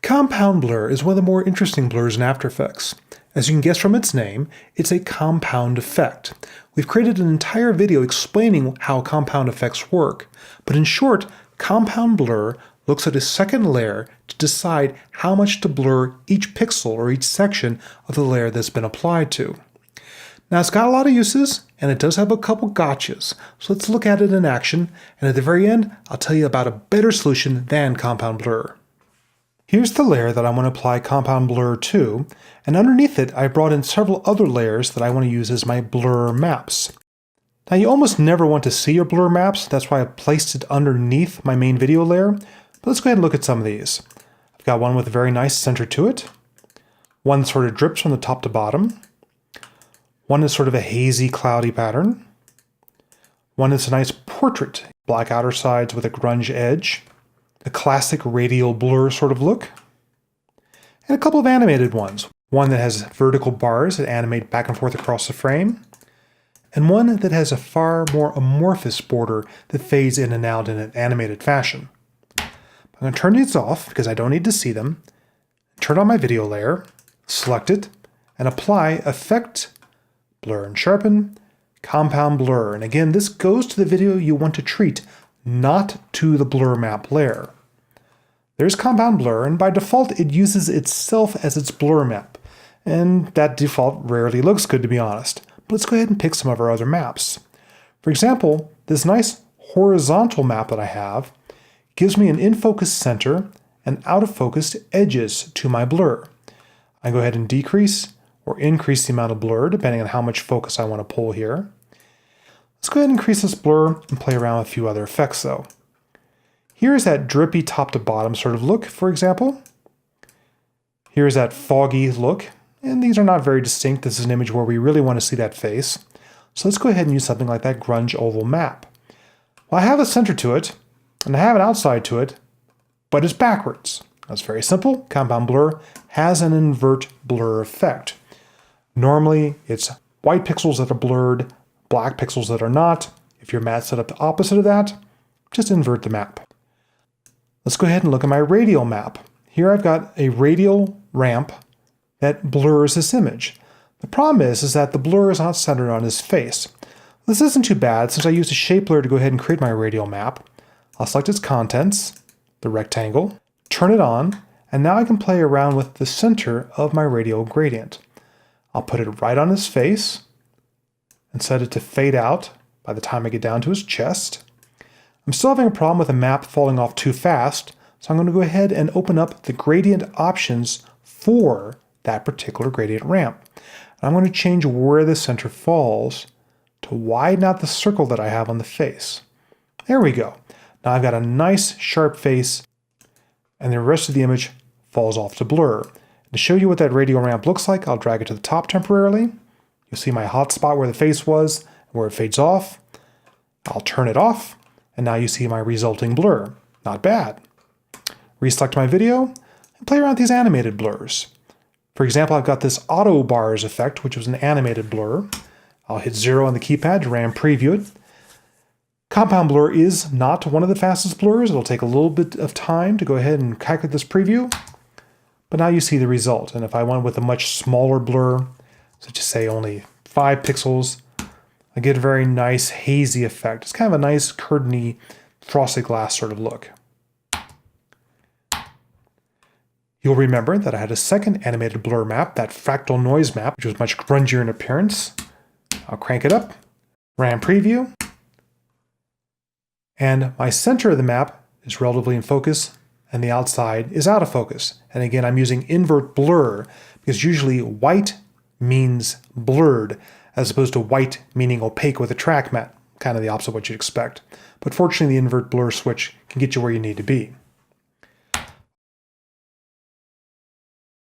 Compound blur is one of the more interesting blurs in After Effects. As you can guess from its name, it's a compound effect. We've created an entire video explaining how compound effects work, but in short, compound blur looks at a second layer to decide how much to blur each pixel or each section of the layer that's been applied to. Now it's got a lot of uses, and it does have a couple gotchas, so let's look at it in action, and at the very end, I'll tell you about a better solution than compound blur. Here's the layer that I want to apply compound blur to, and underneath it I brought in several other layers that I want to use as my blur maps. Now you almost never want to see your blur maps, that's why I placed it underneath my main video layer, but let's go ahead and look at some of these. I've got one with a very nice center to it, one sort of drips from the top to bottom, one is sort of a hazy cloudy pattern, one is a nice portrait, black outer sides with a grunge edge, a classic radial blur sort of look, and a couple of animated ones. One that has vertical bars that animate back and forth across the frame, and one that has a far more amorphous border that fades in and out in an animated fashion. I'm going to turn these off because I don't need to see them, turn on my video layer, select it, and apply Effect, Blur and Sharpen, Compound Blur. And again, this goes to the video you want to treat, not to the blur map layer. There's compound blur, and by default it uses itself as its blur map, and that default rarely looks good, to be honest. But let's go ahead and pick some of our other maps. For example, this nice horizontal map that I have gives me an in-focus center and out-of-focus edges to my blur. I go ahead and decrease or increase the amount of blur depending on how much focus I want to pull here. Let's go ahead and increase this blur and play around with a few other effects though. Here's that drippy top to bottom sort of look, for example. Here's that foggy look, and these are not very distinct. This is an image where we really want to see that face. So let's go ahead and use something like that grunge oval map. Well, I have a center to it, and I have an outside to it, but it's backwards. That's very simple. Compound blur has an invert blur effect. Normally, it's white pixels that are blurred, black pixels that are not. If your map set up the opposite of that, just invert the map. Let's go ahead and look at my radial map. Here I've got a radial ramp that blurs this image. The problem is that the blur is not centered on his face. This isn't too bad since I used a shape blur to go ahead and create my radial map. I'll select its contents, the rectangle, turn it on, and now I can play around with the center of my radial gradient. I'll put it right on his face and set it to fade out by the time I get down to his chest. I'm still having a problem with the map falling off too fast, so I'm going to go ahead and open up the gradient options for that particular gradient ramp. And I'm going to change where the center falls to widen out the circle that I have on the face. There we go. Now I've got a nice sharp face, and the rest of the image falls off to blur. To show you what that radial ramp looks like, I'll drag it to the top temporarily. You'll see my hot spot where the face was, where it fades off. I'll turn it off, and now you see my resulting blur. Not bad. Reselect my video, and play around with these animated blurs. For example, I've got this auto bars effect, which was an animated blur. I'll hit 0 on the keypad to RAM preview it. Compound blur is not one of the fastest blurs. It'll take a little bit of time to go ahead and calculate this preview. But now you see the result. And if I went with a much smaller blur, such as say only 5 pixels, I get a very nice hazy effect. It's kind of a nice curtainy frosted glass sort of look. You'll remember that I had a second animated blur map, that fractal noise map, which was much grungier in appearance. I'll crank it up, RAM preview, and my center of the map is relatively in focus, and the outside is out of focus. And again, I'm using invert blur, because usually white means blurred, as opposed to white meaning opaque with a track matte, kind of the opposite of what you'd expect. But fortunately, the invert blur switch can get you where you need to be.